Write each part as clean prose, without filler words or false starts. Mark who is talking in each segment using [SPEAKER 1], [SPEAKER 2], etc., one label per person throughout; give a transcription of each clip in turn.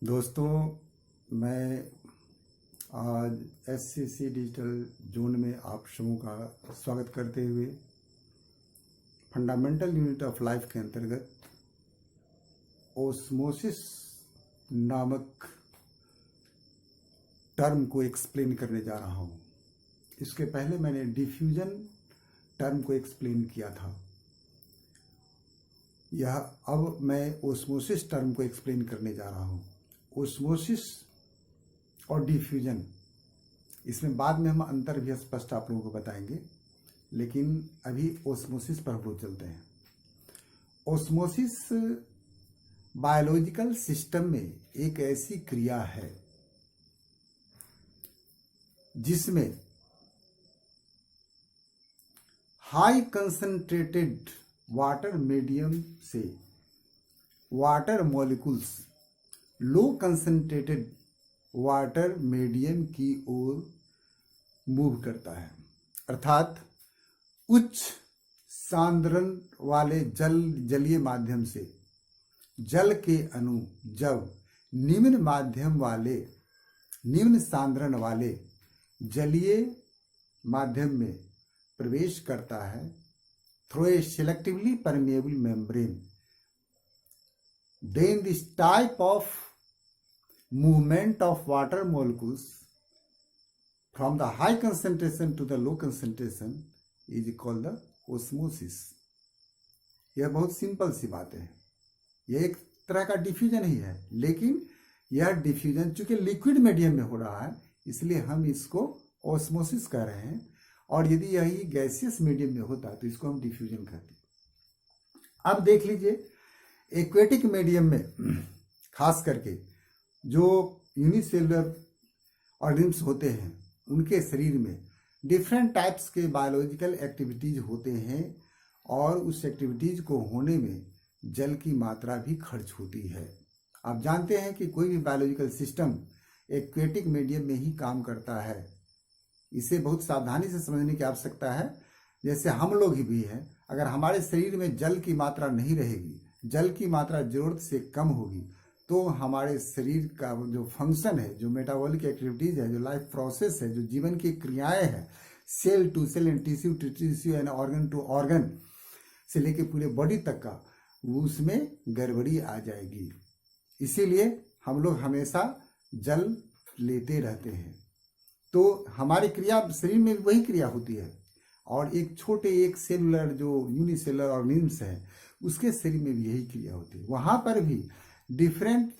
[SPEAKER 1] दोस्तों, मैं आज एससीसी डिजिटल जोन में आप सबों का स्वागत करते हुए फंडामेंटल यूनिट ऑफ लाइफ के अंतर्गत ओस्मोसिस नामक टर्म को एक्सप्लेन करने जा रहा हूँ। इसके पहले मैंने डिफ्यूजन टर्म को एक्सप्लेन किया था। यह अब मैं ओस्मोसिस टर्म को एक्सप्लेन करने जा रहा हूँ। ओस्मोसिस और डिफ्यूजन, इसमें बाद में हम अंतर भी स्पष्ट आप लोगों को बताएंगे, लेकिन अभी ओस्मोसिस पर हम चलते हैं। ओस्मोसिस बायोलॉजिकल सिस्टम में एक ऐसी क्रिया है जिसमें हाई कंसंट्रेटेड वाटर मीडियम से water molecules low concentrated water medium की ओर मूव करता है। अर्थात उच्च सांद्रण वाले जलीय माध्यम से जल के अणु जब निम्न सांद्रण वाले जलीय माध्यम में प्रवेश करता है through a selectively permeable membrane, then this type of movement of water molecules from the high concentration to the low concentration is called the osmosis. यह बहुत सिंपल सी बात है। यह एक तरह का डिफ्यूजन ही है, लेकिन यह डिफ्यूजन चूंकि लिक्विड मीडियम में हो रहा है, इसलिए हम इसको ओस्मोसिस कह रहे हैं। और यदि यही गैसियस मीडियम में होता तो इसको हम डिफ्यूजन कहते। अब देख लीजिए, एक्वेटिक मीडियम में खास करके जो यूनिसेलुलर ऑर्गेनिम्स होते हैं, उनके शरीर में डिफरेंट टाइप्स के बायोलॉजिकल एक्टिविटीज होते हैं और उस एक्टिविटीज को होने में जल की मात्रा भी खर्च होती है। आप जानते हैं कि कोई भी बायोलॉजिकल सिस्टम एक्वेटिक मीडियम में ही काम करता है। इसे बहुत सावधानी से समझने की आवश्यकता है। जैसे हम लोग ही भी हैं, अगर हमारे शरीर में जल की मात्रा नहीं रहेगी, जल की मात्रा जरूरत से कम होगी, तो हमारे शरीर का जो फंक्शन है, जो मेटाबॉलिक एक्टिविटीज है, जो लाइफ प्रोसेस है, जो जीवन की क्रियाएं हैं, cell to cell and tissue to tissue and organ to organ से लेके पूरे बॉडी तक का, उसमें गड़बड़ी आ जाएगी। इसीलिए हम लोग हमेशा जल लेते रहते हैं। तो हमारी क्रिया शरीर में वही क्रिया होती है, और एक सेलुलर जो यूनिसेलुलर ऑर्गेनिम्स है, उसके शरीर में भी यही क्रिया होती है। वहां पर भी डिफरेंट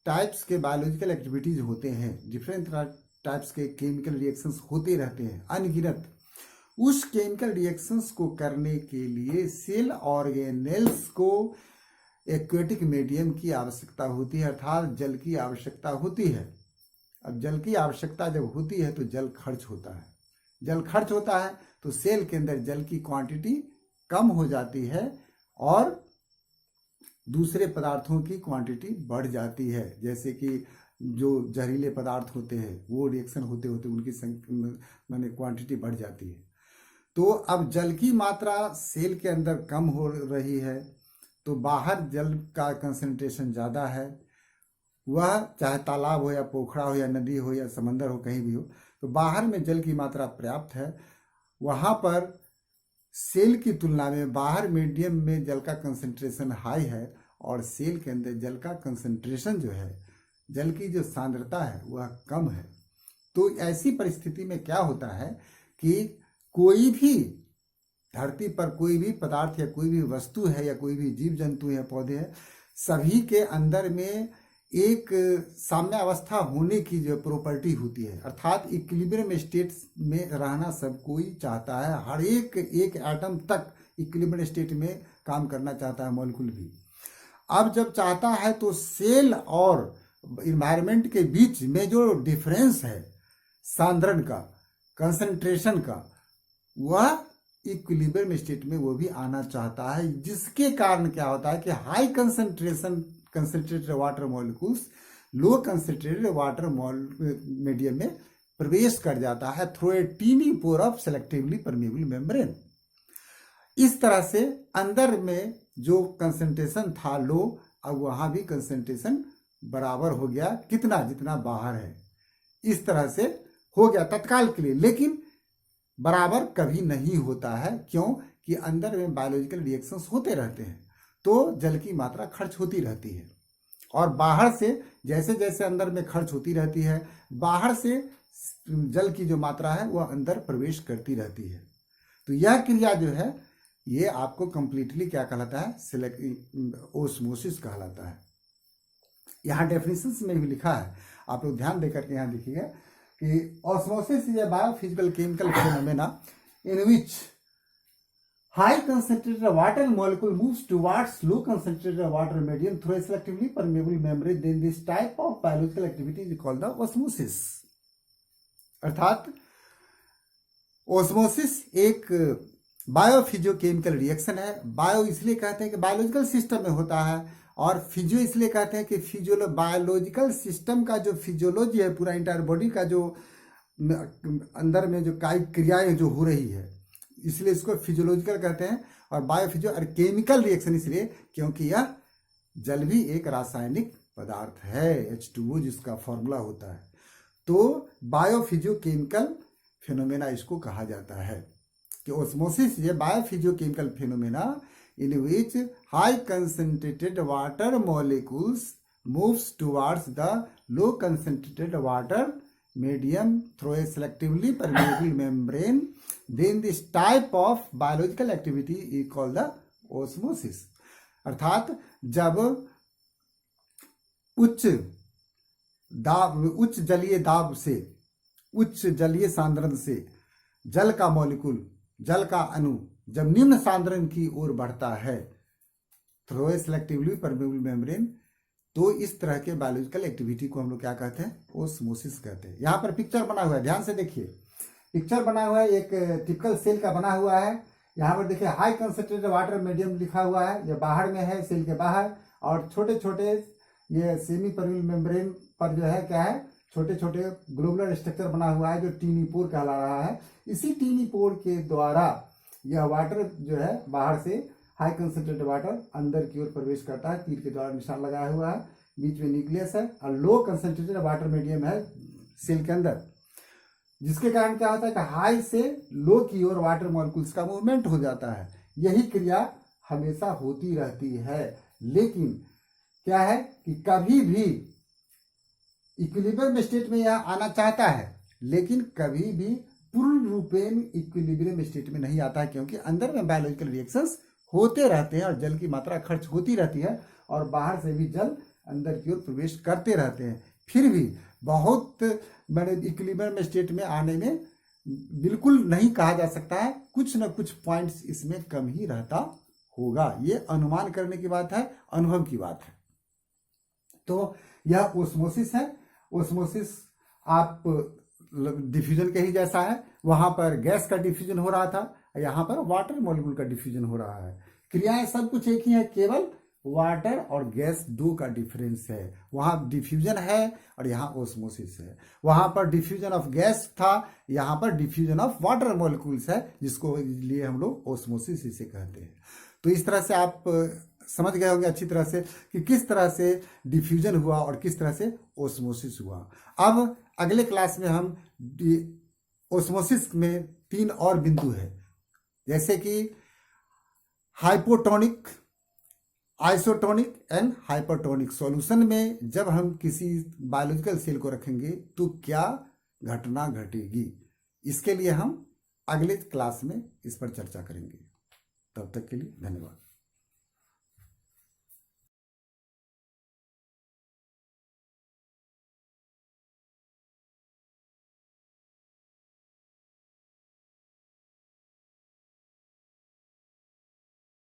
[SPEAKER 1] टाइप्स के बायोलॉजिकल एक्टिविटीज होते हैं, डिफरेंट टाइप्स के केमिकल रिएक्शंस होते रहते हैं अनगिनत। उस केमिकल रिएक्शंस को करने के लिए सेल ऑर्गेनेल्स को एक्वेटिक मीडियम की आवश्यकता होती है, अर्थात जल की आवश्यकता होती है। अब जल की आवश्यकता जब होती है तो जल खर्च होता है। जल खर्च होता है तो सेल के अंदर जल की क्वांटिटी कम हो जाती है और दूसरे पदार्थों की क्वांटिटी बढ़ जाती है। जैसे कि जो जहरीले पदार्थ होते हैं, वो रिएक्शन होते होते उनकी क्वांटिटी बढ़ जाती है। तो अब जल की मात्रा सेल के अंदर कम हो रही है, तो बाहर जल का कंसंट्रेशन ज़्यादा है। वह चाहे तालाब हो या पोखरा हो या नदी हो या समंदर हो, कहीं भी हो, तो बाहर में जल की मात्रा पर्याप्त है। वहाँ पर सेल की तुलना में बाहर मीडियम में जल का कंसंट्रेशन हाई है, और सेल के अंदर जल का कंसंट्रेशन जो है, जल की जो सांद्रता है, वह कम है। तो ऐसी परिस्थिति में क्या होता है कि कोई भी धरती पर कोई भी पदार्थ या कोई भी वस्तु है या कोई भी जीव जंतु है, पौधे हैं, सभी के अंदर में एक साम्यावस्था होने की जो प्रॉपर्टी होती है, अर्थात इक्विलिब्रियम स्टेट में रहना सब कोई चाहता है। हर एक एटम तक इक्विलिब्रियम स्टेट में काम करना चाहता है, मॉलिक्यूल भी। अब जब चाहता है तो सेल और इन्वायरमेंट के बीच में जो डिफरेंस है सांद्रण का, कंसंट्रेशन का, वह इक्विलिब्रियम स्टेट में वो भी आना चाहता है। जिसके कारण क्या होता है कि high concentrated water molecules low concentrated water medium में प्रवेश कर जाता है through a tiny pore of selectively permeable membrane. इस तरह से अंदर में जो कंसंट्रेशन था लो, अब वहां भी कंसंट्रेशन बराबर हो गया कितना, जितना बाहर है। इस तरह से हो गया तत्काल के लिए, लेकिन बराबर कभी नहीं होता है। क्यों? कि अंदर में बायोलॉजिकल रिएक्शंस होते रहते हैं, तो जल की मात्रा खर्च होती रहती है। और बाहर से जैसे जैसे अंदर में खर्च होती रहती है, बाहर से जल की जो मात्रा है वह अंदर प्रवेश करती रहती है। तो यह क्रिया जो है ये आपको कंप्लीटली क्या कहलाता है? ओस्मोसिस कहलाता है। यहाँ डेफिनेशंस में भी लिखा है, आप लोग ध्यान देकर के यहाँ देखिएगा कि osmosis is a biophysical chemical phenomena in which high concentrated water molecule moves towards low concentrated water medium through a selectively permeable membrane. Then this type of biological activity is called the osmosis. अर्थात osmosis एक बायोफिजियोकेमिकल reaction है। Bio इसलिए कहते हैं कि biological system में होता है, और फिजियो इसलिए कहते हैं कि बायोलॉजिकल सिस्टम का जो फिजियोलॉजी है, पूरा इंटायर बॉडी का जो अंदर में जो कायिक क्रियाएं जो हो रही है, इसलिए इसको फिजियोलॉजिकल कहते हैं। और बायोफिजियो और केमिकल रिएक्शन इसलिए क्योंकि यह जल भी एक रासायनिक पदार्थ है, H2O जिसका फॉर्मूला होता है। तो बायोफिजियोकेमिकल फिनोमेना इसको कहा जाता है कि ओस्मोसिस ये biophysiochemical phenomena in which high concentrated water molecules moves towards the low concentrated water medium through a selectively permeable membrane. Then this type of biological activity is called the osmosis. अर्थात जब उच्च जलीय दाब से, उच्च जलीय सांद्रण से जल का मॉलिक्यूल, जल का अणु जब निम्न सांद्रण की ओर बढ़ता है थ्रू ए सेलेक्टिवली परमेबल मेम्ब्रेन, तो इस तरह के बायोलॉजिकल एक्टिविटी को हम लोग क्या कहते हैं? ओस्मोसिस कहते हैं। यहाँ पर पिक्चर बना हुआ है, ध्यान से देखिए। पिक्चर बना हुआ है, एक टिपिकल सेल का बना हुआ है। यहाँ पर देखिए हाई कंसंट्रेटेड वाटर मीडियम लिखा हुआ है, ये बाहर में है, सेल के बाहर। और छोटे छोटे ये सेमी परमेबल मेम्ब्रेन पर जो है क्या है, छोटे छोटे ग्लोबुलर स्ट्रक्चर बना हुआ है जो टीनी पोर कहला रहा है। इसी टीनी पोर के द्वारा यह वाटर जो है बाहर से हाई कंसंट्रेटेड वाटर अंदर की ओर प्रवेश करता है। तीर के द्वारा निशान लगाया हुआ है, बीच में न्यूक्लियस है, और लो कंसंट्रेटेड वाटर मीडियम है सेल के अंदर, जिसके कारण क्या होता है कि हाई से लो की ओर वाटर मॉलिक्यूल्स का मूवमेंट हो जाता है। यही क्रिया हमेशा होती रहती है, लेकिन क्या है कि कभी भी इक्विलिब्रियम स्टेट में यह आना चाहता है, लेकिन कभी भी पूर्ण रूपेण इक्विलिब्रियम स्टेट में नहीं आता है, क्योंकि अंदर में बायोलॉजिकल रिएक्शंस होते रहते हैं और जल की मात्रा खर्च होती रहती है, और बाहर से भी जल अंदर की ओर प्रवेश करते रहते हैं। फिर भी बहुत बड़े इक्विलिब्रियम स्टेट में आने में बिल्कुल नहीं कहा जा सकता है, कुछ न कुछ पॉइंट्स इसमें कम ही रहता होगा। ये अनुमान करने की बात है, अनुभव की बात है। तो यह ओस्मोसिस है। ओस्मोसिस आप डिफ्यूजन के ही जैसा है। वहां पर गैस का डिफ्यूजन हो रहा था, यहाँ पर वाटर मॉलिक्यूल का डिफ्यूजन हो रहा है। क्रियाएं सब कुछ एक ही है, केवल वाटर और गैस दो का डिफरेंस है। वहां डिफ्यूजन है और यहाँ ओस्मोसिस है। वहां पर डिफ्यूजन ऑफ गैस था, यहाँ पर डिफ्यूजन ऑफ वाटर मॉलिक्यूल्स है, जिसको लिए हम लोग ओस्मोसिस इसे कहते हैं। तो इस तरह से आप समझ गए होंगे अच्छी तरह से कि किस तरह से डिफ्यूजन हुआ और किस तरह से ओस्मोसिस हुआ। अब अगले क्लास में हम ओस्मोसिस में 3 और बिंदु है, जैसे कि hypotonic, isotonic and hypertonic solution में जब हम किसी बायोलॉजिकल सेल को रखेंगे तो क्या घटना घटेगी, इसके लिए हम अगले क्लास में इस पर चर्चा करेंगे। तब तक के लिए धन्यवाद।